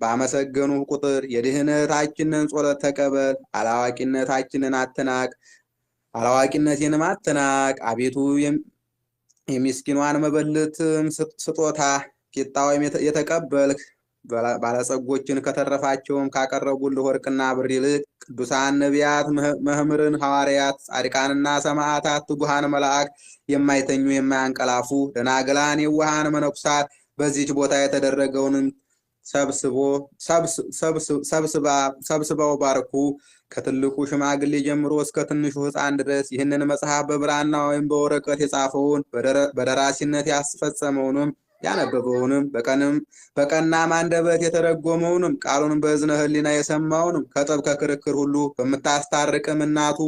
ባመሰገኑ ቁጥር የድህነታችንን ጸሎት ተቀበል። አላዋቂነታችንን አትናቅ፣ አላዋቂነቴንም አትናቅ። አቤቱ የምስኪኗን መበለት ስጦታ ቂጣው የተቀበልክ ባለጸጎችን ከተረፋቸውም ካቀረቡልህ ወርቅና ብር ይልቅ ቅዱሳን ነቢያት፣ መምህርን ሐዋርያት፣ ጻድቃንና ሰማዕታት፣ ትጉሃን መላእክት፣ የማይተኙ የማያንቀላፉ ደናግላን፣ የዋሃን መነኩሳት በዚች ቦታ የተደረገውንም ሰብስበው ባርኩ። ከትልቁ ሽማግሌ ጀምሮ እስከ ትንሹ ሕፃን ድረስ ይህንን መጽሐፍ በብራና ወይም በወረቀት የጻፈውን በደራሲነት ያስፈጸመውንም ያነበበውንም በቀናም አንደበት የተረጎመውንም ቃሉንም በእዝነ ሕሊና የሰማውንም ከጠብ ከክርክር ሁሉ በምታስታርቅም እናቱ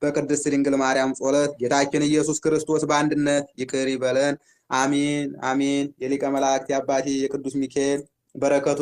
በቅድስት ድንግል ማርያም ጸሎት ጌታችን ኢየሱስ ክርስቶስ በአንድነት ይቅር ይበለን። አሚን አሚን። የሊቀ መላእክት የአባቴ የቅዱስ ሚካኤል በረከቱ